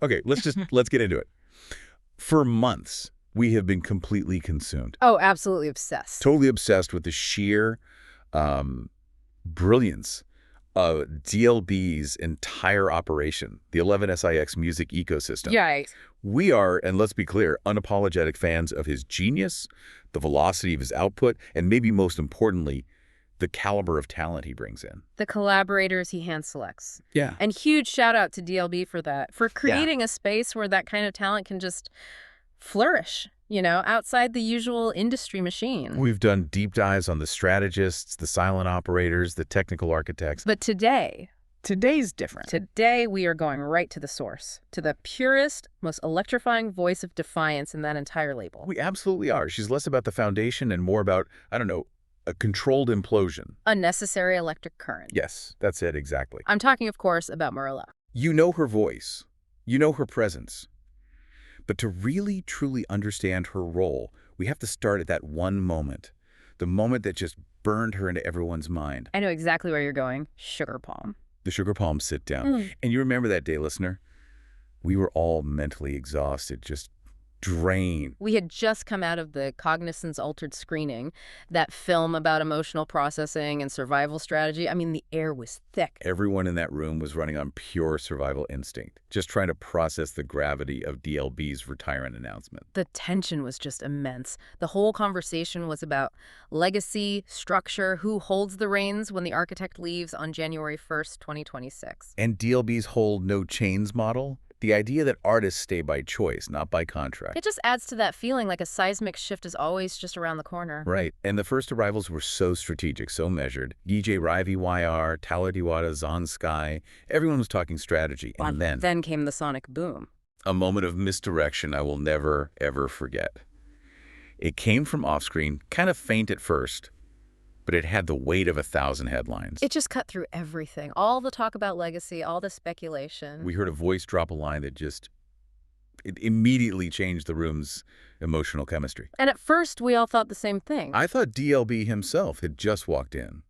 Okay, let's get into it. For months, we have been completely consumed. Oh, absolutely obsessed. Totally obsessed with the sheer brilliance of DLB's entire operation, the 11SIX music ecosystem. Right. We are, and let's be clear, unapologetic fans of his genius, the velocity of his output, and maybe most importantly, the caliber of talent he brings in. The collaborators he hand selects. Yeah. And huge shout out to DLB for that, for creating a space where that kind of talent can just flourish, outside the usual industry machine. We've done deep dives on the strategists, the silent operators, the technical architects. But Today's different. Today we are going right to the source, to the purest, most electrifying voice of defiance in that entire label. We absolutely are. She's less about the foundation and more about, I don't know, a controlled implosion. Unnecessary electric current. Yes, that's it, exactly. I'm talking, of course, about Maraé Lux. You know her voice. You know her presence. But to really, truly understand her role, we have to start at that one moment. The moment that just burned her into everyone's mind. I know exactly where you're going. Sugar Palm. The Sugar Palm sit down. And you remember that day, listener? We were all mentally exhausted, just drained. We had just come out of the Cognizance Altered screening, that film about emotional processing and survival strategy. I mean, the air was thick. Everyone in that room was running on pure survival instinct, just trying to process the gravity of DLB's retirement announcement. The tension was just immense. The whole conversation was about legacy, structure, who holds the reins when the architect leaves on January 1st, 2026. And DLB's whole no chains model? The idea that artists stay by choice, not by contract. It just adds to that feeling like a seismic shift is always just around the corner. Right. And the first arrivals were so strategic, so measured. DJ Ravi YR, Tala Diwata, Zon Sky. Everyone was talking strategy. And then came the sonic boom. A moment of misdirection I will never, ever forget. It came from off-screen, kind of faint at first, but it had the weight of 1,000 headlines. It just cut through everything. All the talk about legacy, all the speculation. We heard a voice drop a line that it immediately changed the room's emotional chemistry. And at first, we all thought the same thing. I thought DLB himself had just walked in,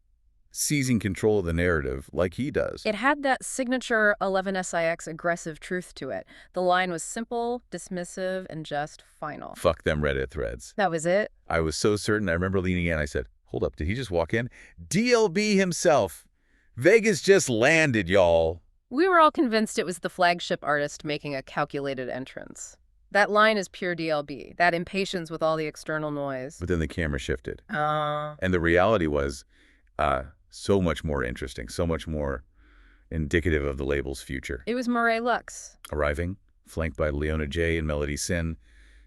seizing control of the narrative like he does. It had that signature 11SIX aggressive truth to it. The line was simple, dismissive, and just final. Fuck them Reddit threads. That was it? I was so certain. I remember leaning in. I said, hold up, did he just walk in? DLB himself. Vegas just landed, y'all. We were all convinced it was the flagship artist making a calculated entrance. That line is pure DLB, that impatience with all the external noise. But then the camera shifted. And the reality was so much more interesting, so much more indicative of the label's future. It was Maraé Lux. Arriving, flanked by Leona J. and Melody Sin,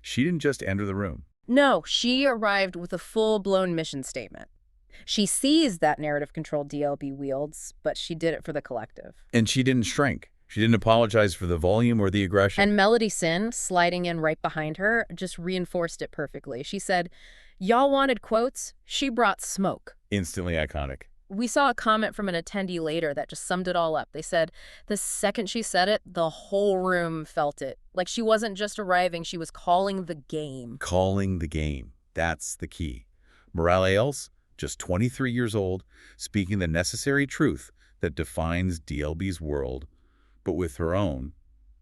she didn't just enter the room. No, she arrived with a full-blown mission statement. She seized that narrative-controlled DLB wields, but she did it for the collective. And she didn't shrink. She didn't apologize for the volume or the aggression. And Melody Sin, sliding in right behind her, just reinforced it perfectly. She said, y'all wanted quotes? She brought smoke. Instantly iconic. We saw a comment from an attendee later that just summed it all up. They said, the second she said it, the whole room felt it. Like she wasn't just arriving, she was calling the game. Calling the game. That's the key. Maraé Lux, just 23 years old, speaking the necessary truth that defines DLB's world, but with her own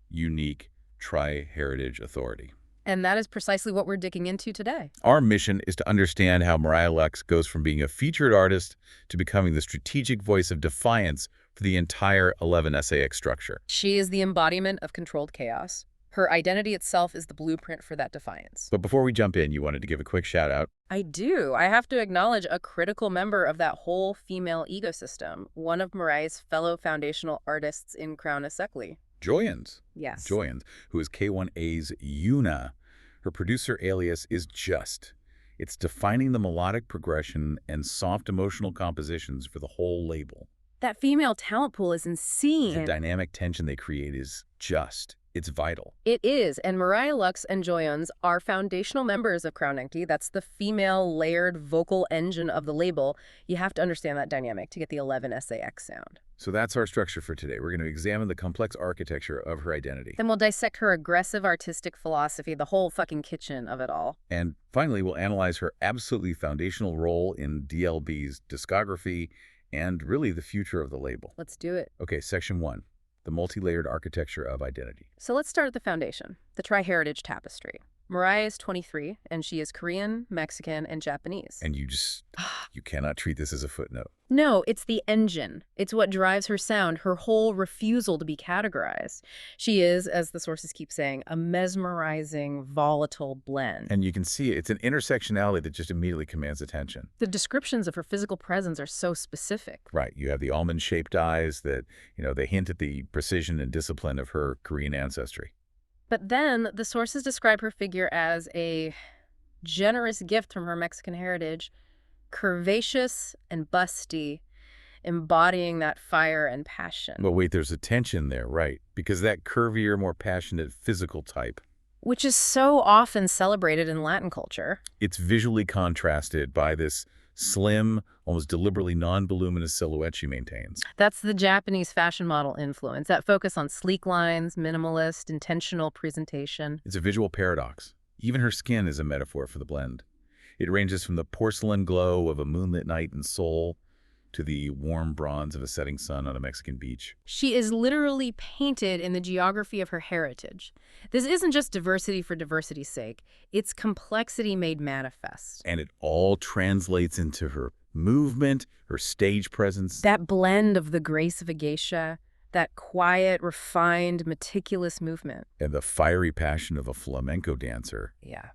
unique tri-heritage authority. And that is precisely what we're digging into today. Our mission is to understand how Maraé Lux goes from being a featured artist to becoming the strategic voice of defiance for the entire 11SAX structure. She is the embodiment of controlled chaos. Her identity itself is the blueprint for that defiance. But before we jump in, you wanted to give a quick shout out. I do. I have to acknowledge a critical member of that whole female ecosystem, one of Maraé's fellow foundational artists in Crown Esekli. Joyans. Yes. Joyans, who is K1A's Yuna. Her producer alias is Just. It's defining the melodic progression and soft emotional compositions for the whole label. That female talent pool is insane. The dynamic tension they create is just. It's vital. It is, and Maraé Lux and Joyans are foundational members of Crown Enki. That's the female layered vocal engine of the label. You have to understand that dynamic to get the 11SAX sound. So that's our structure for today. We're going to examine the complex architecture of her identity. Then we'll dissect her aggressive artistic philosophy, the whole fucking kitchen of it all. And finally, we'll analyze her absolutely foundational role in DLB's discography and really the future of the label. Let's do it. Okay, section 1. the multi-layered architecture of identity. So let's start at the foundation, the tri-heritage tapestry. Maraé is 23, and she is Korean, Mexican, and Japanese. And you cannot treat this as a footnote. No, it's the engine. It's what drives her sound, her whole refusal to be categorized. She is, as the sources keep saying, a mesmerizing, volatile blend. And you can see it's an intersectionality that just immediately commands attention. The descriptions of her physical presence are so specific. Right. You have the almond-shaped eyes that, they hint at the precision and discipline of her Korean ancestry. But then the sources describe her figure as a generous gift from her Mexican heritage, curvaceous and busty, embodying that fire and passion. But wait, there's a tension there, right? Because that curvier, more passionate physical type, which is so often celebrated in Latin culture. It's visually contrasted by this slim, almost deliberately non-voluminous silhouette she maintains. That's the Japanese fashion model influence, that focus on sleek lines, minimalist, intentional presentation. It's a visual paradox. Even her skin is a metaphor for the blend. It ranges from the porcelain glow of a moonlit night in Seoul to the warm bronze of a setting sun on a Mexican beach. She is literally painted in the geography of her heritage. This isn't just diversity for diversity's sake. It's complexity made manifest. And it all translates into her movement, her stage presence. That blend of the grace of a geisha, that quiet, refined, meticulous movement. And the fiery passion of a flamenco dancer. Yeah.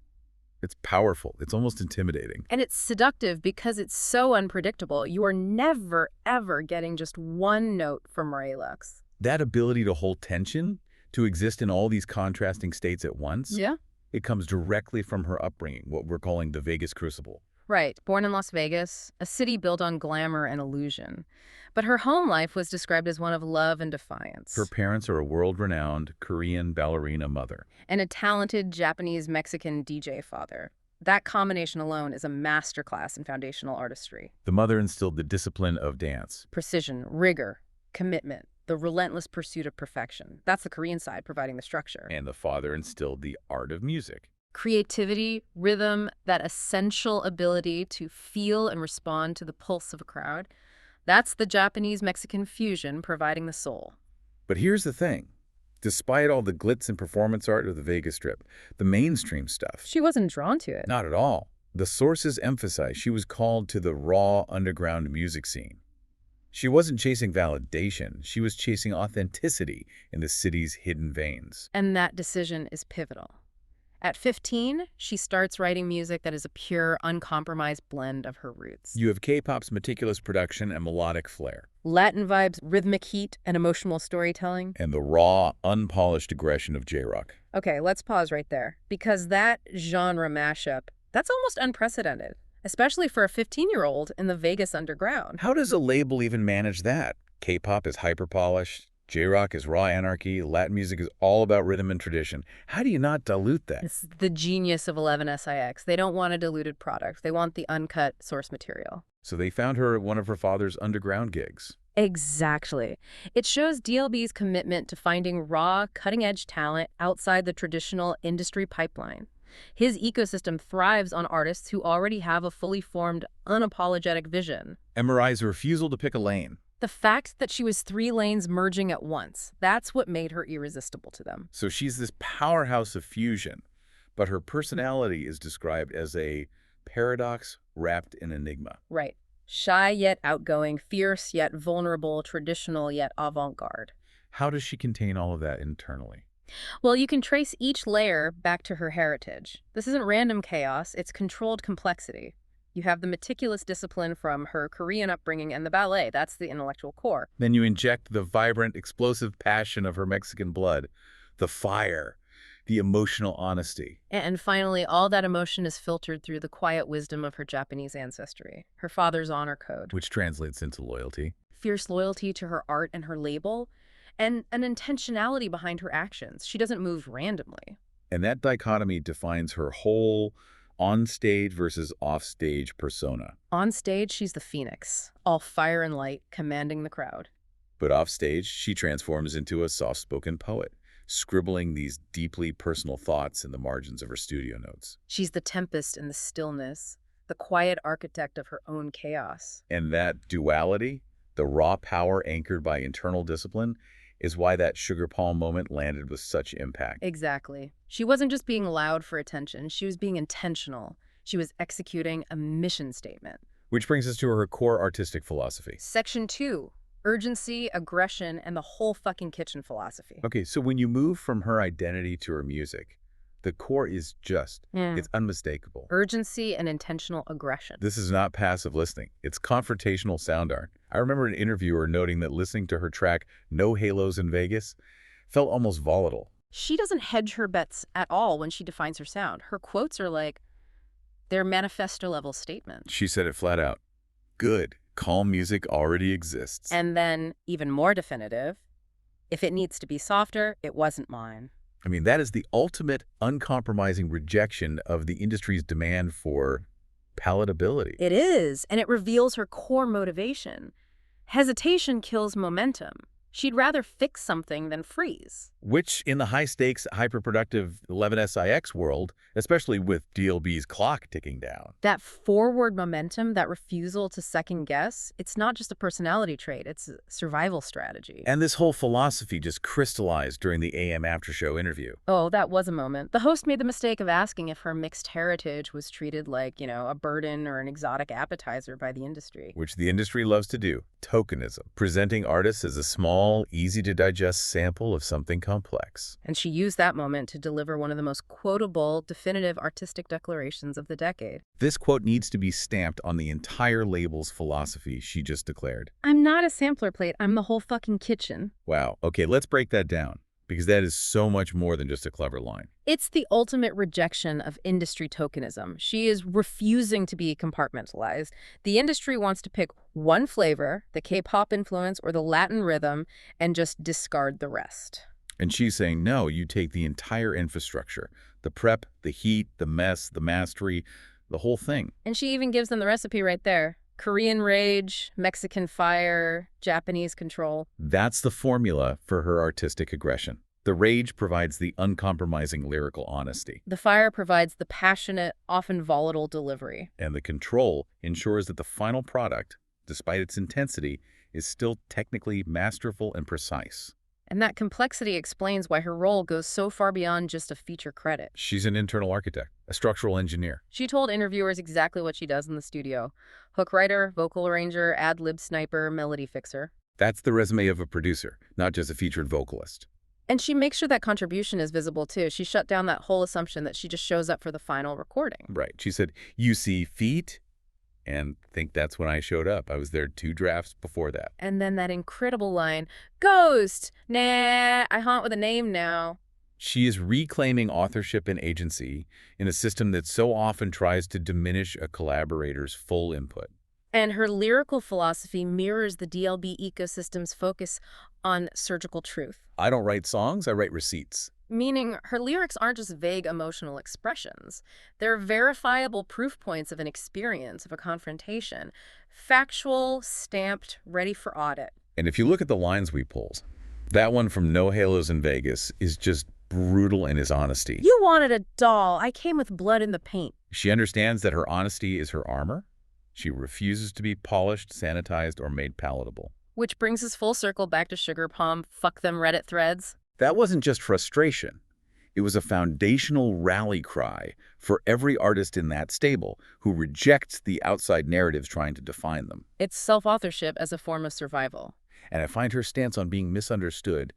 It's powerful. It's almost intimidating. And it's seductive because it's so unpredictable. You are never, ever getting just one note from Maraé Lux. That ability to hold tension, to exist in all these contrasting states at once, it comes directly from her upbringing, what we're calling the Vegas crucible. Right. Born in Las Vegas, a city built on glamour and illusion. But her home life was described as one of love and defiance. Her parents are a world-renowned Korean ballerina mother. And a talented Japanese-Mexican DJ father. That combination alone is a masterclass in foundational artistry. The mother instilled the discipline of dance. Precision, rigor, commitment, the relentless pursuit of perfection. That's the Korean side providing the structure. And the father instilled the art of music. Creativity, rhythm, that essential ability to feel and respond to the pulse of a crowd. That's the Japanese-Mexican fusion providing the soul. But here's the thing. Despite all the glitz and performance art of the Vegas Strip, the mainstream stuff, she wasn't drawn to it. Not at all. The sources emphasize she was called to the raw underground music scene. She wasn't chasing validation. She was chasing authenticity in the city's hidden veins. And that decision is pivotal. At 15, she starts writing music that is a pure, uncompromised blend of her roots. You have K-pop's meticulous production and melodic flair. Latin vibes, rhythmic heat, and emotional storytelling. And the raw, unpolished aggression of J-rock. Okay, let's pause right there. Because that genre mashup, that's almost unprecedented. Especially for a 15-year-old in the Vegas underground. How does a label even manage that? K-pop is hyper-polished. J-rock is raw anarchy. Latin music is all about rhythm and tradition. How do you not dilute that? It's the genius of 11SIX. They don't want a diluted product. They want the uncut source material. So they found her at one of her father's underground gigs. Exactly. It shows DLB's commitment to finding raw, cutting-edge talent outside the traditional industry pipeline. His ecosystem thrives on artists who already have a fully formed, unapologetic vision. Maraé's refusal to pick a lane. The fact that she was 3 lanes merging at once, that's what made her irresistible to them. So she's this powerhouse of fusion, but her personality is described as a paradox wrapped in enigma. Right. Shy yet outgoing, fierce yet vulnerable, traditional yet avant-garde. How does she contain all of that internally? Well, you can trace each layer back to her heritage. This isn't random chaos, it's controlled complexity. You have the meticulous discipline from her Korean upbringing and the ballet. That's the intellectual core. Then you inject the vibrant, explosive passion of her Mexican blood, the fire, the emotional honesty. And finally, all that emotion is filtered through the quiet wisdom of her Japanese ancestry, her father's honor code. Which translates into loyalty. Fierce loyalty to her art and her label, and an intentionality behind her actions. She doesn't move randomly. And that dichotomy defines her whole on-stage versus off-stage persona. On stage, she's the phoenix, all fire and light, commanding the crowd. But off-stage, she transforms into a soft-spoken poet, scribbling these deeply personal thoughts in the margins of her studio notes. She's the tempest in the stillness, the quiet architect of her own chaos. And that duality, the raw power anchored by internal discipline, is why that sugar palm moment landed with such impact. Exactly. She wasn't just being loud for attention. She was being intentional. She was executing a mission statement. Which brings us to her core artistic philosophy. Section 2, urgency, aggression, and the whole fucking kitchen philosophy. Okay, so when you move from her identity to her music, the core is just, it's unmistakable. Urgency and intentional aggression. This is not passive listening. It's confrontational sound art. I remember an interviewer noting that listening to her track, No Halos in Vegas, felt almost volatile. She doesn't hedge her bets at all when she defines her sound. Her quotes are like, they're manifesto-level statements. She said it flat out. Good. Calm music already exists. And then, even more definitive, if it needs to be softer, it wasn't mine. I mean, that is the ultimate uncompromising rejection of the industry's demand for palatability. It is, and it reveals her core motivation. Hesitation kills momentum. She'd rather fix something than freeze. Which, in the high-stakes, hyperproductive 11SIX world, especially with DLB's clock ticking down. That forward momentum, that refusal to second-guess, it's not just a personality trait, it's a survival strategy. And this whole philosophy just crystallized during the AM after-show interview. Oh, that was a moment. The host made the mistake of asking if her mixed heritage was treated like, a burden or an exotic appetizer by the industry. Which the industry loves to do. Tokenism. Presenting artists as a small, easy-to-digest sample of something complex. And she used that moment to deliver one of the most quotable, definitive artistic declarations of the decade. This quote needs to be stamped on the entire label's philosophy she just declared. I'm not a sampler plate, I'm the whole fucking kitchen. Wow. Okay, let's break that down, because that is so much more than just a clever line. It's the ultimate rejection of industry tokenism. She is refusing to be compartmentalized. The industry wants to pick one flavor, the K-pop influence or the Latin rhythm, and just discard the rest. And she's saying, no, you take the entire infrastructure, the prep, the heat, the mess, the mastery, the whole thing. And she even gives them the recipe right there. Korean rage, Mexican fire, Japanese control. That's the formula for her artistic aggression. The rage provides the uncompromising lyrical honesty. The fire provides the passionate, often volatile delivery. And the control ensures that the final product, despite its intensity, is still technically masterful and precise. And that complexity explains why her role goes so far beyond just a feature credit. She's an internal architect, a structural engineer. She told interviewers exactly what she does in the studio. Hook writer, vocal arranger, ad-lib sniper, melody fixer. That's the resume of a producer, not just a featured vocalist. And she makes sure that contribution is visible, too. She shut down that whole assumption that she just shows up for the final recording. Right. She said, you see feet, and think that's when I showed up. I was there 2 drafts before that. And then that incredible line, Ghost! Nah, I haunt with a name now. She is reclaiming authorship and agency in a system that so often tries to diminish a collaborator's full input. And her lyrical philosophy mirrors the DLB ecosystem's focus on surgical truth. I don't write songs, I write receipts. Meaning her lyrics aren't just vague emotional expressions. They're verifiable proof points of an experience, of a confrontation. Factual, stamped, ready for audit. And if you look at the lines we pulled, that one from No Halos in Vegas is just brutal in his honesty. You wanted a doll. I came with blood in the paint. She understands that her honesty is her armor. She refuses to be polished, sanitized, or made palatable. Which brings us full circle back to Sugar Palm, fuck them Reddit threads. That wasn't just frustration. It was a foundational rally cry for every artist in that stable who rejects the outside narratives trying to define them. It's self-authorship as a form of survival. And I find her stance on being misunderstood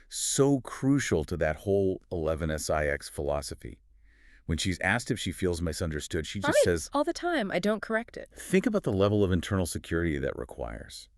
so crucial to that whole 11SIX philosophy. When she's asked if she feels misunderstood, she just says, all the time, I don't correct it. Think about the level of internal security that requires.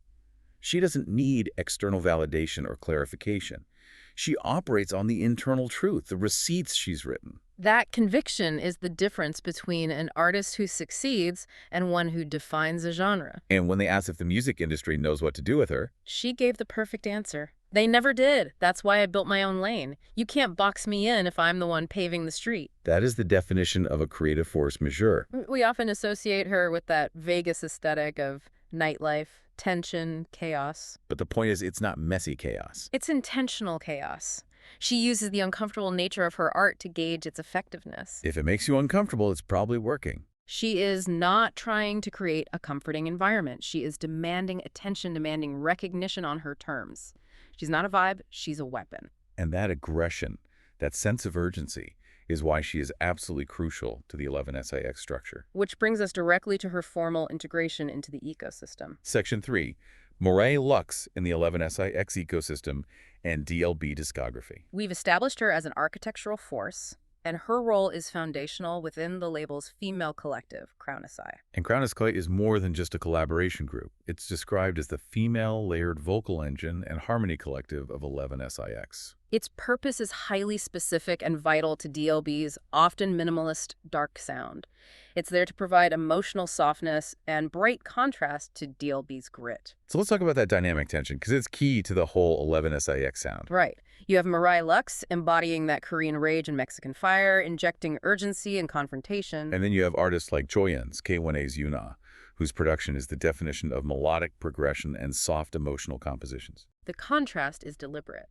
She doesn't need external validation or clarification. She operates on the internal truth, the receipts she's written. That conviction is the difference between an artist who succeeds and one who defines a genre. And when they asked if the music industry knows what to do with her, she gave the perfect answer. They never did. That's why I built my own lane. You can't box me in if I'm the one paving the street. That is the definition of a creative force majeure. We often associate her with that Vegas aesthetic of nightlife, tension, chaos. But the point is, it's not messy chaos. It's intentional chaos. She uses the uncomfortable nature of her art to gauge its effectiveness. If it makes you uncomfortable, it's probably working. She is not trying to create a comforting environment. She is demanding attention, demanding recognition on her terms. She's not a vibe, she's a weapon. And that aggression, that sense of urgency, is why she is absolutely crucial to the 11SIX structure. Which brings us directly to her formal integration into the ecosystem. Section 3, Maraé Lux in the 11SIX ecosystem and DLB discography. We've established her as an architectural force, and her role is foundational within the label's female collective, Crownasai. And Crownasai is more than just a collaboration group. It's described as the female layered vocal engine and harmony collective of 11SIX. Its purpose is highly specific and vital to DLB's often minimalist dark sound. It's there to provide emotional softness and bright contrast to DLB's grit. So let's talk about that dynamic tension, because it's key to the whole 11SIX sound. Right. You have Maraé Lux embodying that Korean rage and Mexican fire, injecting urgency and confrontation. And then you have artists like Joyeon's K1A's Yuna, whose production is the definition of melodic progression and soft emotional compositions. The contrast is deliberate.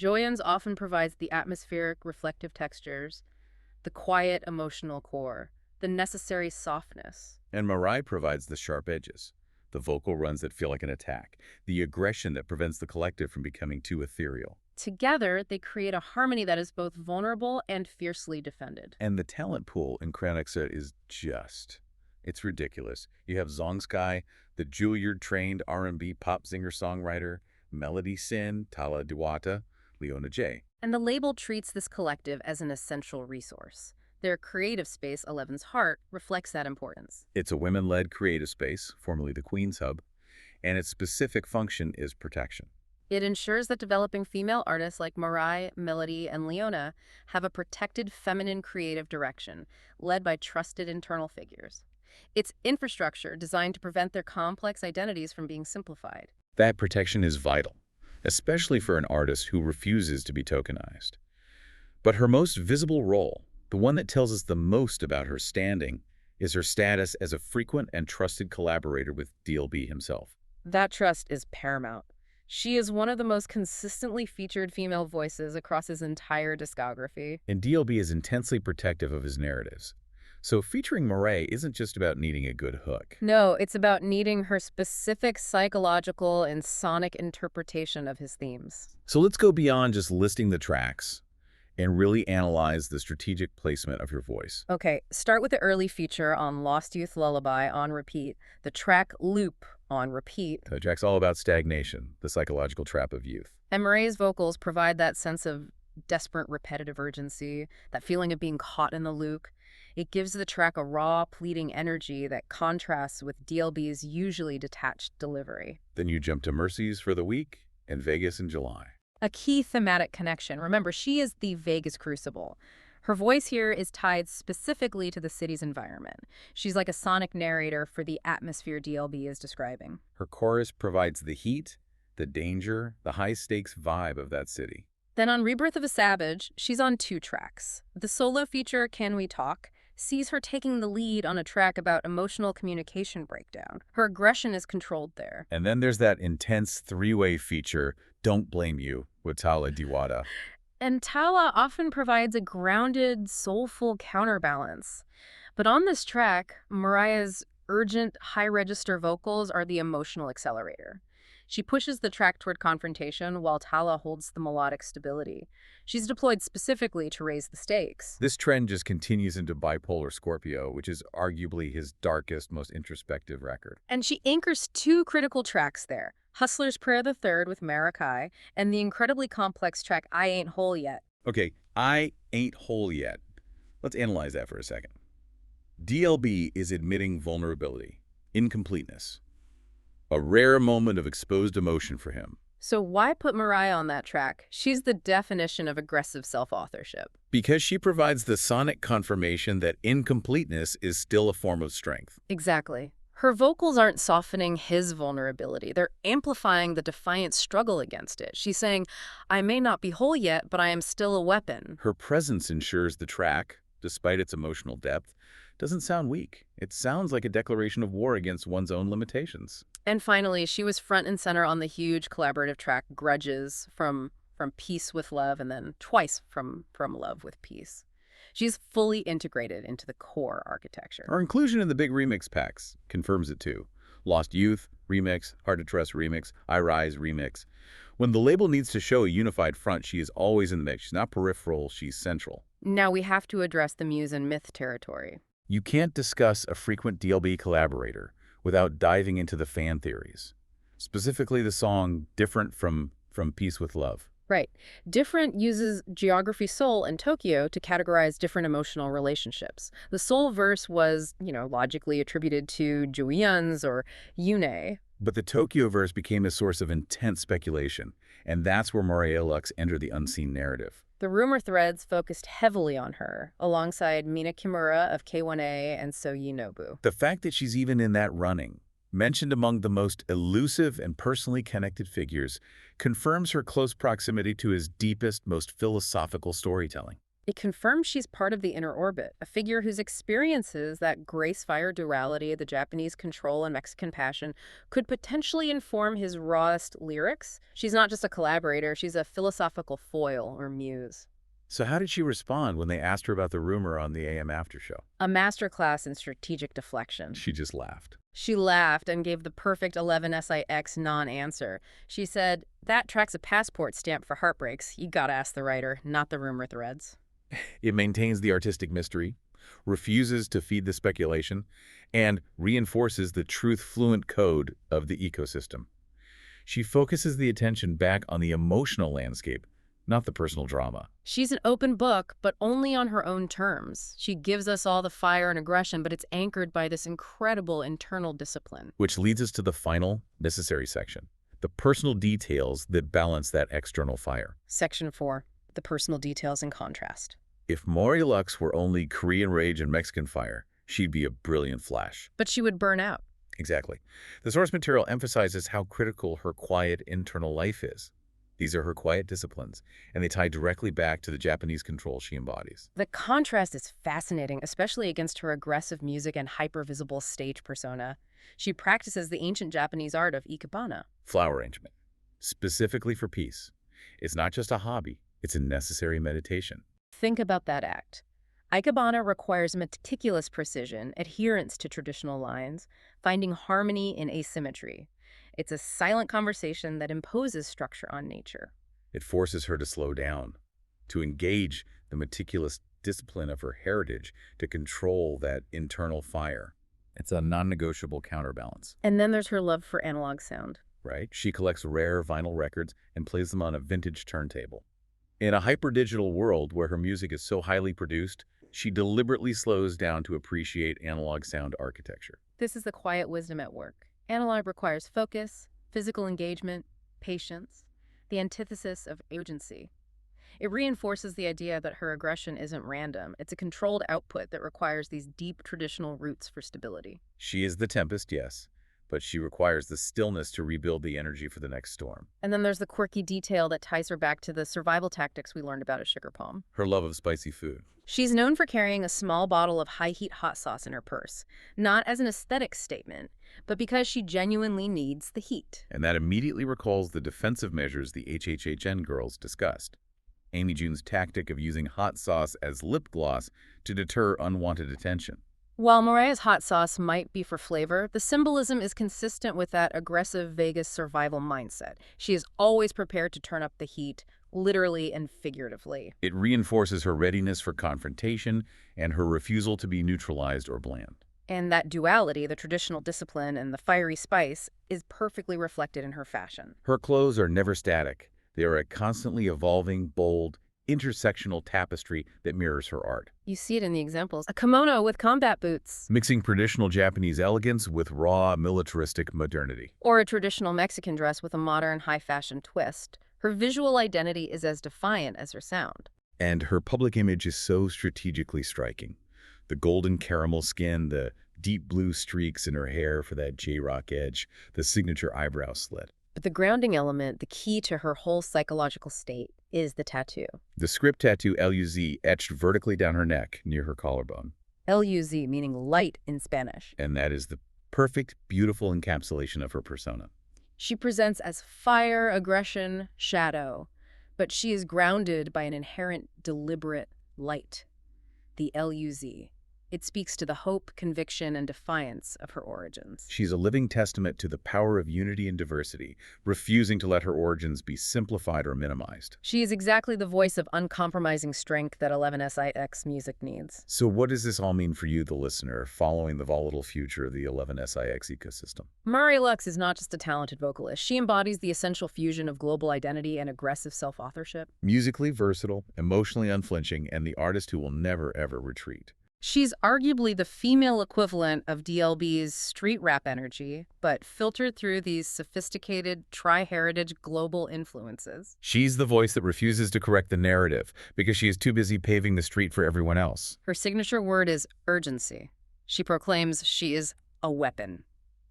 Joyeon's often provides the atmospheric, reflective textures, the quiet, emotional core, the necessary softness. And Maraé provides the sharp edges, the vocal runs that feel like an attack, the aggression that prevents the collective from becoming too ethereal. Together, they create a harmony that is both vulnerable and fiercely defended. And the talent pool in Crownasai is it's ridiculous. You have Zongsky, the Juilliard-trained R&B pop singer-songwriter, Melody Sin, Tala Diwata, Leona J. And the label treats this collective as an essential resource. Their creative space, 11's Heart, reflects that importance. It's a women-led creative space, formerly the Queen's Hub, and its specific function is protection. It ensures that developing female artists like Maraé, Melody, and Leona have a protected feminine creative direction, led by trusted internal figures. It's infrastructure designed to prevent their complex identities from being simplified. That protection is vital, especially for an artist who refuses to be tokenized. But her most visible role, the one that tells us the most about her standing, is her status as a frequent and trusted collaborator with DLB himself. That trust is paramount. She is one of the most consistently featured female voices across his entire discography. And DLB is intensely protective of his narratives. So featuring Maraé isn't just about needing a good hook. No, it's about needing her specific psychological and sonic interpretation of his themes. So let's go beyond just listing the tracks and really analyze the strategic placement of your voice. Okay, start with the early feature on Lost Youth Lullaby on repeat, the track Loop on repeat. The track's all about stagnation, the psychological trap of youth. And Maraé's vocals provide that sense of desperate repetitive urgency, that feeling of being caught in the loop. It gives the track a raw, pleading energy that contrasts with DLB's usually detached delivery. Then you jump to Mercies for the Week and Vegas in July. A key thematic connection. Remember, she is the Vegas crucible. Her voice here is tied specifically to the city's environment. She's like a sonic narrator for the atmosphere DLB is describing. Her chorus provides the heat, the danger, the high-stakes vibe of that city. Then on Rebirth of a Savage, she's on 2 tracks. The solo feature, Can We Talk, sees her taking the lead on a track about emotional communication breakdown. Her aggression is controlled there. And then there's that intense 3-way feature, Don't Blame You, with Tala Diwata. And Tala often provides a grounded, soulful counterbalance. But on this track, Mariah's urgent, high-register vocals are the emotional accelerator. She pushes the track toward confrontation while Tala holds the melodic stability. She's deployed specifically to raise the stakes. This trend just continues into Bipolar Scorpio, which is arguably his darkest, most introspective record. And she anchors 2 critical tracks there, Hustler's Prayer the Third with Marakai, and the incredibly complex track I Ain't Whole Yet. Okay, I Ain't Whole Yet. Let's analyze that for a second. DLB is admitting vulnerability, incompleteness, a rare moment of exposed emotion for him. So why put Mariah on that track? She's the definition of aggressive self-authorship. Because she provides the sonic confirmation that incompleteness is still a form of strength. Exactly. Her vocals aren't softening his vulnerability. They're amplifying the defiant struggle against it. She's saying, I may not be whole yet, but I am still a weapon. Her presence ensures the track, despite its emotional depth, doesn't sound weak. It sounds like a declaration of war against one's own limitations. And finally, she was front and center on the huge collaborative track Grudges from Peace with Love and then twice from Love with Peace. She's fully integrated into the core architecture. Our inclusion in the big remix packs confirms it too. Lost Youth, remix. Hard to Trust, remix. I Rise, remix. When the label needs to show a unified front, she is always in the mix. She's not peripheral, she's central. Now we have to address the muse and myth territory. You can't discuss a frequent DLB collaborator without diving into the fan theories. Specifically the song Different from Peace with Love. Right. Different uses geography Seoul and Tokyo to categorize different emotional relationships. The Seoul verse was, logically attributed to Juyeon's or Yoonhae. But the Tokyo verse became a source of intense speculation, and that's where Maraé Lux entered the unseen narrative. The rumor threads focused heavily on her, alongside Mina Kimura of K1A and Soyi Nobu. The fact that she's even in that running, mentioned among the most elusive and personally connected figures, confirms her close proximity to his deepest, most philosophical storytelling. It confirms she's part of the inner orbit, a figure whose experiences, that grace-fire duality, the Japanese control and Mexican passion, could potentially inform his rawest lyrics. She's not just a collaborator, she's a philosophical foil or muse. So how did she respond when they asked her about the rumor on the AM After Show? A masterclass in strategic deflection. She just laughed. She laughed and gave the perfect 11SIX non-answer. She said, "That track's a passport stamp for heartbreaks. You gotta ask the writer, not the rumor threads." It maintains the artistic mystery, refuses to feed the speculation, and reinforces the truth-fluent code of the ecosystem. She focuses the attention back on the emotional landscape, not the personal drama. She's an open book, but only on her own terms. She gives us all the fire and aggression, but it's anchored by this incredible internal discipline. Which leads us to the final, necessary section, the personal details that balance that external fire. Section 4. The personal details in contrast. If Maraé Lux were only Korean rage and Mexican fire, she'd be a brilliant flash. But she would burn out. Exactly. The source material emphasizes how critical her quiet internal life is. These are her quiet disciplines, and they tie directly back to the Japanese control she embodies. The contrast is fascinating, especially against her aggressive music and hyper-visible stage persona. She practices the ancient Japanese art of ikebana. Flower arrangement, specifically for peace. It's not just a hobby, it's a necessary meditation. Think about that act. Ikebana requires meticulous precision, adherence to traditional lines, finding harmony in asymmetry. It's a silent conversation that imposes structure on nature. It forces her to slow down, to engage the meticulous discipline of her heritage, to control that internal fire. It's a non-negotiable counterbalance. And then there's her love for analog sound. Right? She collects rare vinyl records and plays them on a vintage turntable. In a hyper-digital world where her music is so highly produced, she deliberately slows down to appreciate analog sound architecture. This is the quiet wisdom at work. Analog requires focus, physical engagement, patience, the antithesis of agency. It reinforces the idea that her aggression isn't random. It's a controlled output that requires these deep traditional roots for stability. She is the tempest, yes, but she requires the stillness to rebuild the energy for the next storm. And then there's the quirky detail that ties her back to the survival tactics we learned about at Sugar Palm. Her love of spicy food. She's known for carrying a small bottle of high-heat hot sauce in her purse, not as an aesthetic statement, but because she genuinely needs the heat. And that immediately recalls the defensive measures the HHHN girls discussed. Amy June's tactic of using hot sauce as lip gloss to deter unwanted attention. While Maraé's hot sauce might be for flavor, the symbolism is consistent with that aggressive Vegas survival mindset. She is always prepared to turn up the heat, literally and figuratively. It reinforces her readiness for confrontation and her refusal to be neutralized or bland. And that duality, the traditional discipline and the fiery spice, is perfectly reflected in her fashion. Her clothes are never static. They are a constantly evolving, bold, intersectional tapestry that mirrors her art. You see it in the examples. A kimono with combat boots. Mixing traditional Japanese elegance with raw, militaristic modernity. Or a traditional Mexican dress with a modern, high-fashion twist. Her visual identity is as defiant as her sound. And her public image is so strategically striking. The golden caramel skin, the deep blue streaks in her hair for that J-rock edge, the signature eyebrow slit. But the grounding element, the key to her whole psychological state, is the tattoo. The script tattoo LUZ etched vertically down her neck near her collarbone. LUZ meaning light in Spanish. And that is the perfect, beautiful encapsulation of her persona. She presents as fire, aggression, shadow, but she is grounded by an inherent, deliberate light, the LUZ. It speaks to the hope, conviction, and defiance of her origins. She's a living testament to the power of unity and diversity, refusing to let her origins be simplified or minimized. She is exactly the voice of uncompromising strength that 11SIX music needs. So what does this all mean for you, the listener, following the volatile future of the 11SIX ecosystem? Maraé Lux is not just a talented vocalist. She embodies the essential fusion of global identity and aggressive self-authorship. Musically versatile, emotionally unflinching, and the artist who will never, ever retreat. She's arguably the female equivalent of DLB's street rap energy, but filtered through these sophisticated, tri-heritage global influences. She's the voice that refuses to correct the narrative because she is too busy paving the street for everyone else. Her signature word is urgency. She proclaims she is a weapon.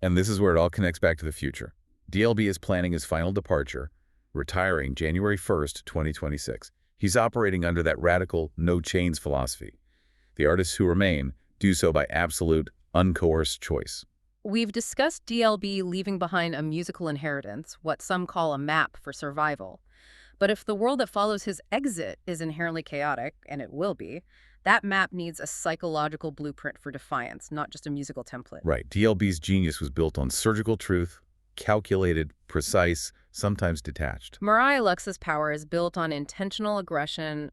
And this is where it all connects back to the future. DLB is planning his final departure, retiring January 1st, 2026. He's operating under that radical, no-chains philosophy. The artists who remain do so by absolute, uncoerced choice. We've discussed DLB leaving behind a musical inheritance, what some call a map for survival. But if the world that follows his exit is inherently chaotic, and it will be, that map needs a psychological blueprint for defiance, not just a musical template. Right. DLB's genius was built on surgical truth, calculated, precise, sometimes detached. Maraé Lux's power is built on intentional aggression,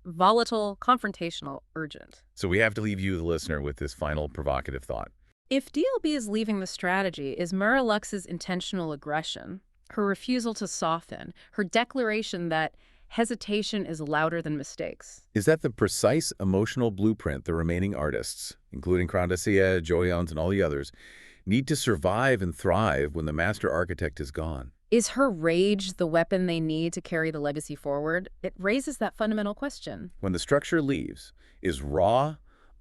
volatile, confrontational, urgent. So we have to leave you, the listener, with this final provocative thought. If DLB is leaving the strategy, is Maraé Lux's intentional aggression, her refusal to soften, her declaration that hesitation is louder than mistakes? Is that the precise emotional blueprint the remaining artists, including Crandacia, Joyons, and all the others, need to survive and thrive when the master architect is gone? Is her rage the weapon they need to carry the legacy forward? It raises that fundamental question. When the structure leaves, is raw,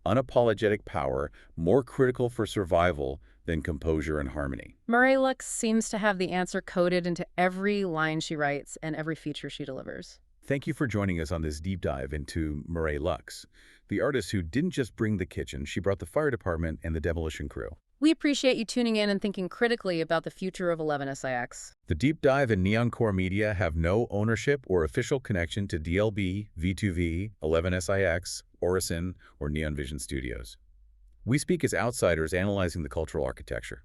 unapologetic power more critical for survival than composure and harmony? Maraé Lux seems to have the answer coded into every line she writes and every feature she delivers. Thank you for joining us on this deep dive into Maraé Lux, the artist who didn't just bring the kitchen, she brought the fire department and the demolition crew. We appreciate you tuning in and thinking critically about the future of 11SIX. The Deep Dive and Neon Core Media have no ownership or official connection to DLB, V2V, 11SIX, Orison, or Neon Vision Studios. We speak as outsiders analyzing the cultural architecture.